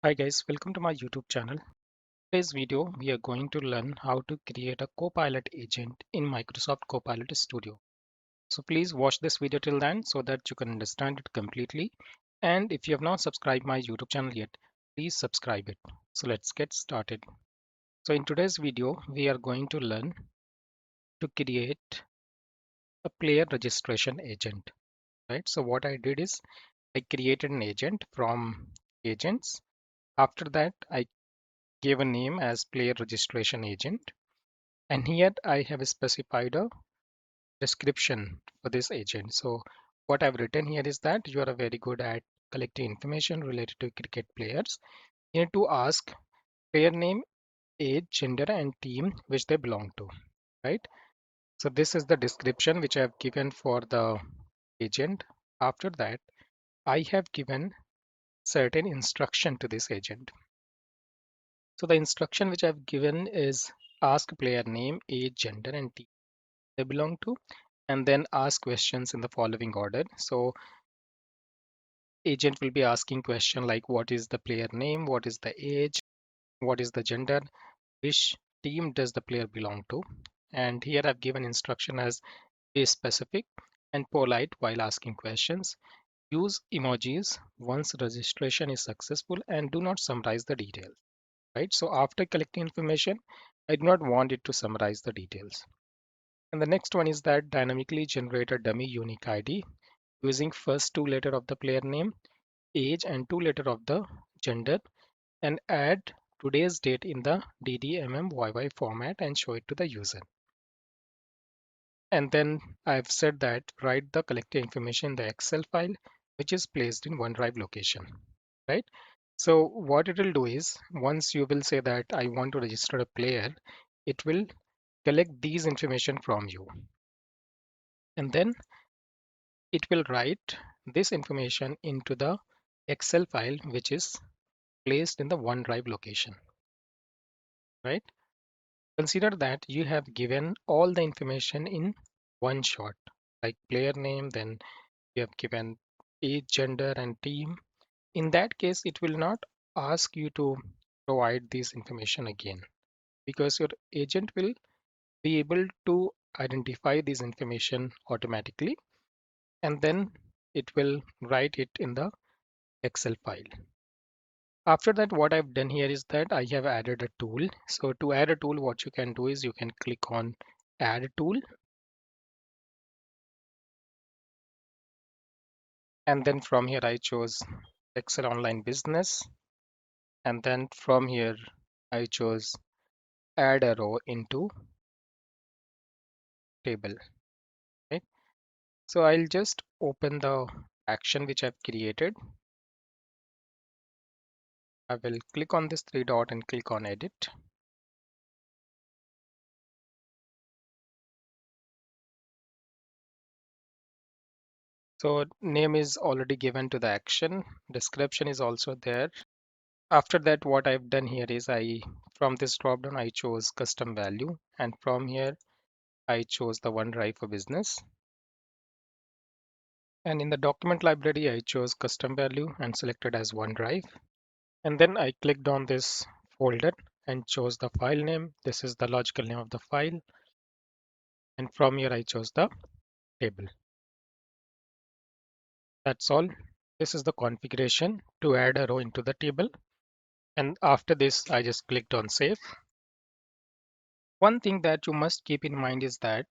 Hi guys, welcome to my YouTube channel. Today's video, we are going to learn how to create a Copilot agent in Microsoft Copilot Studio. So please watch this video till then so that you can understand it completely. And if you have not subscribed my YouTube channel yet, please subscribe it. So let's get started. So in today's video, we are going to learn to create a player registration agent, right? So what I did is I created an agent from agents. After that, I gave a name as player registration agent. And here I have specified a description for this agent. So what I've written here is that you are very good at collecting information related to cricket players. You need to ask player name, age, gender, and team which they belong to, right? So this is the description which I have given for the agent. After that, I have given certain instruction to this agent. So the instruction which I've given is ask player name, age, gender, and team they belong to, and then ask questions in the following order. So agent will be asking question like what is the player name, what is the age, what is the gender, which team does the player belong to. And here I've given instruction as be specific and polite while asking questions. Use emojis once registration is successful and do not summarize the details. Right. So after collecting information, I do not want it to summarize the details. And the next one is that dynamically generate a dummy unique ID using first two letter of the player name, age, and two letter of the gender, and add today's date in the DDMMYY format and show it to the user. And then I've said that write the collected information in the Excel file, which is placed in OneDrive location, right? So what it will do is once you will say that I want to register a player, it will collect these information from you. And then it will write this information into the Excel file, which is placed in the OneDrive location, right? Consider that you have given all the information in one shot, like player name, then you have given age, gender, and team. In that case, it will not ask you to provide this information again because your agent will be able to identify this information automatically and then it will write it in the Excel file. After that, what I've done here is that I have added a tool. So to add a tool, what you can do is you can click on add tool. And then from here, I chose Excel Online Business. And then from here, I chose add a row into table. Right? So I'll just open the action which I've created. I will click on this three dot and click on edit. So name is already given to the action. Description is also there. After that, what I've done here is from this drop down, I chose custom value. And from here, I chose the OneDrive for business. And in the document library, I chose custom value and selected as OneDrive. And then I clicked on this folder and chose the file name. This is the logical name of the file. And from here, I chose the table. That's all. This is the configuration to add a row into the table. And after this, I just clicked on save. One thing that you must keep in mind is that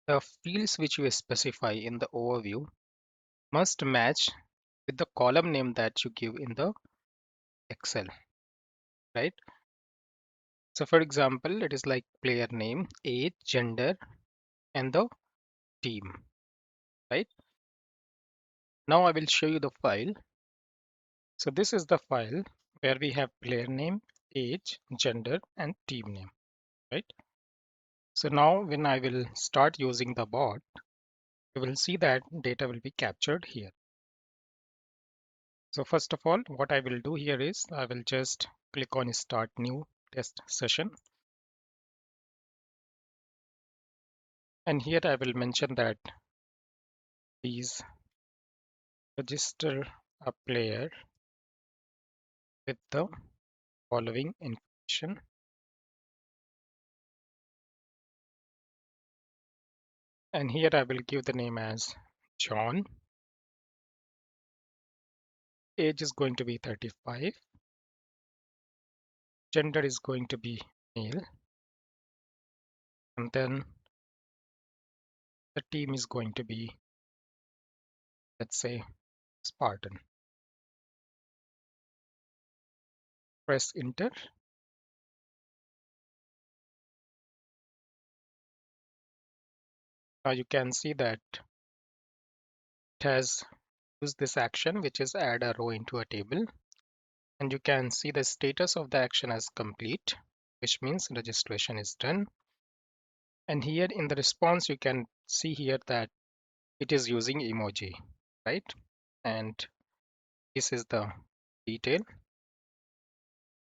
the fields which you specify in the overview must match with the column name that you give in the Excel, right? So for example, it is like player name, age, gender, and the team, right? Now I will show you the file. So this is the file where we have player name, age, gender, and team name, right? So now when I will start using the bot, you will see that data will be captured here. So first of all, what I will do here is I will just click on start new test session. And here I will mention that please register a player with the following information. And here I will give the name as John. Age is going to be 35. Gender is going to be male. And then the team is going to be, let's say, Spartan. Press enter. Now you can see that it has used this action, which is add a row into a table. And you can see the status of the action as complete, which means registration is done. And here in the response, you can see here that it is using emoji, right? And this is the detail.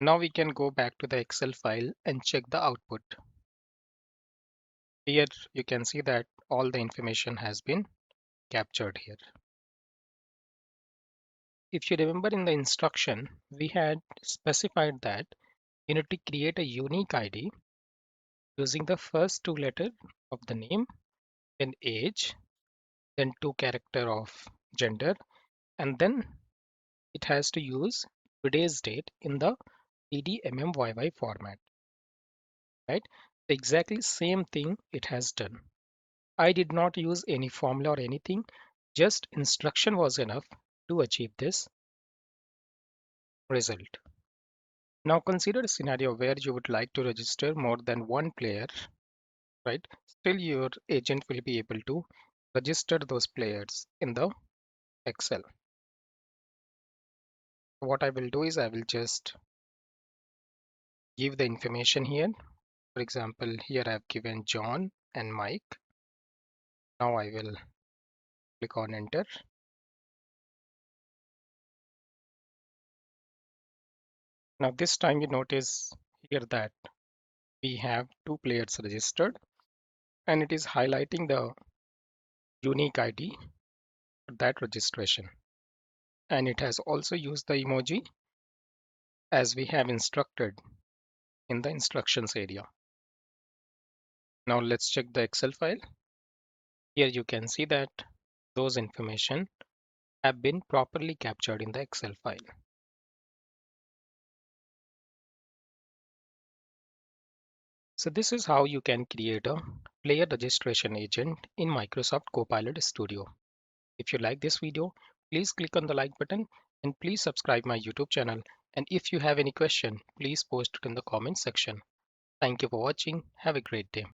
Now we can go back to the Excel file and check the output. Here you can see that all the information has been captured here. If you remember in the instruction, we had specified that you need to create a unique ID using the first two letters of the name, then age, then two character of gender, and then it has to use today's date in the DDMMYY format, right? The exactly same thing it has done. I did not use any formula or anything, just instruction was enough to achieve this result. Now consider a scenario where you would like to register more than one player, right? Still your agent will be able to register those players in the Excel. What I will do is I will just give the information here. For example, here I've given John and Mike. Now I will click on enter. Now this time you notice here that we have two players registered and it is highlighting the unique ID for that registration. And it has also used the emoji as we have instructed in the instructions area. Now let's check the Excel file. Here you can see that those information have been properly captured in the Excel file. So this is how you can create a player registration agent in Microsoft Copilot Studio. If you like this video, please click on the like button and please subscribe my YouTube channel. And if you have any question, please post it in the comment section. Thank you for watching. Have a great day.